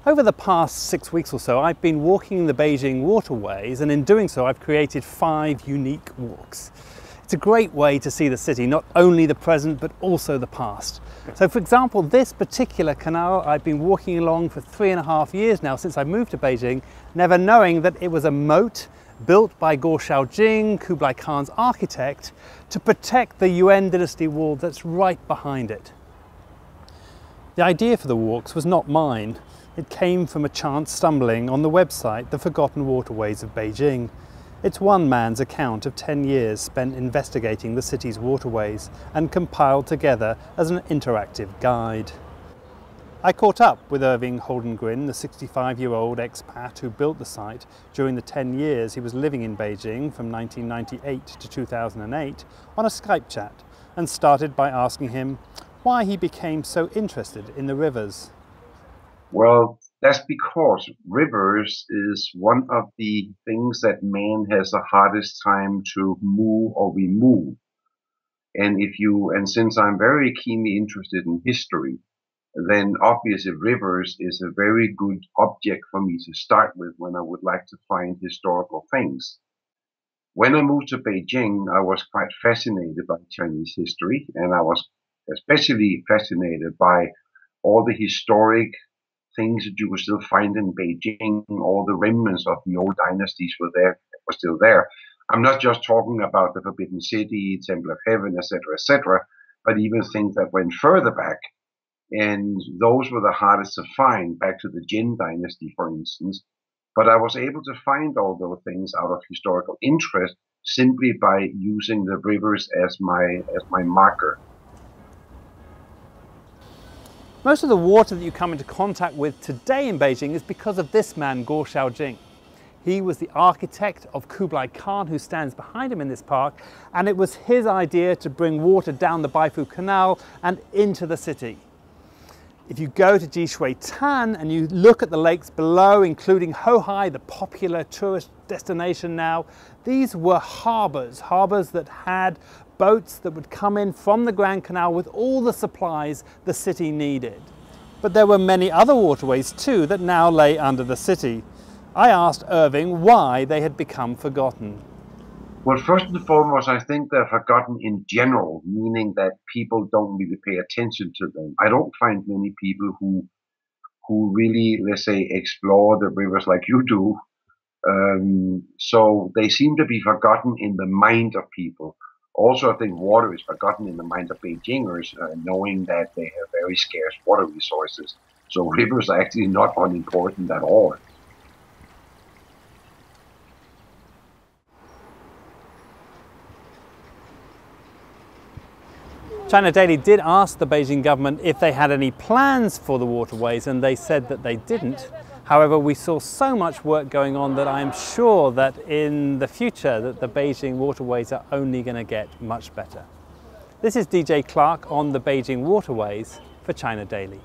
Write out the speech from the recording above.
Over the past 6 weeks or so, I've been walking the Beijing Waterways, and in doing so I've created 5 unique walks. It's a great way to see the city, not only the present but also the past. So for example, this particular canal I've been walking along for 3.5 years now since I moved to Beijing, never knowing that it was a moat built by Go Xiaojing, Kublai Khan's architect, to protect the Yuan dynasty wall that's right behind it. The idea for the walks was not mine. It came from a chance stumbling on the website The Forgotten Waterways of Beijing. It's one man's account of 10 years spent investigating the city's waterways and compiled together as an interactive guide. I caught up with Irving Holdengrin, the 65-year-old expat who built the site during the 10 years he was living in Beijing from 1998 to 2008 on a Skype chat, and started by asking him why he became so interested in the rivers. Well, that's because rivers is one of the things that man has the hardest time to move or remove. And since I'm very keenly interested in history, then obviously rivers is a very good object for me to start with when I would like to find historical things. When I moved to Beijing, I was quite fascinated by Chinese history, and I was especially fascinated by all the historic things that you could still find in Beijing. All the remnants of the old dynasties were still there. I'm not just talking about the Forbidden City, Temple of Heaven, etc., but even things that went further back. And those were the hardest to find, back to the Jin dynasty, for instance. But I was able to find all those things out of historical interest simply by using the rivers as my marker. Most of the water that you come into contact with today in Beijing is because of this man, Go Xiaojing. He was the architect of Kublai Khan, who stands behind him in this park, and it was his idea to bring water down the Baifu Canal and into the city. If you go to Jishuitan and you look at the lakes below, including Hohai, the popular tourist destination now, these were harbours that had boats that would come in from the Grand Canal with all the supplies the city needed. But there were many other waterways too that now lay under the city. I asked Irving why they had become forgotten. Well, first and foremost, I think they're forgotten in general, meaning that people don't really pay attention to them. I don't find many people who really, let's say, explore the rivers like you do. So they seem to be forgotten in the mind of people. Also, I think water is forgotten in the mind of Beijingers, knowing that they have very scarce water resources. So rivers are actually not unimportant at all. China Daily did ask the Beijing government if they had any plans for the waterways, and they said that they didn't. However, we saw so much work going on that I'm sure that in the future that the Beijing waterways are only going to get much better. This is DJ Clark on the Beijing Waterways for China Daily.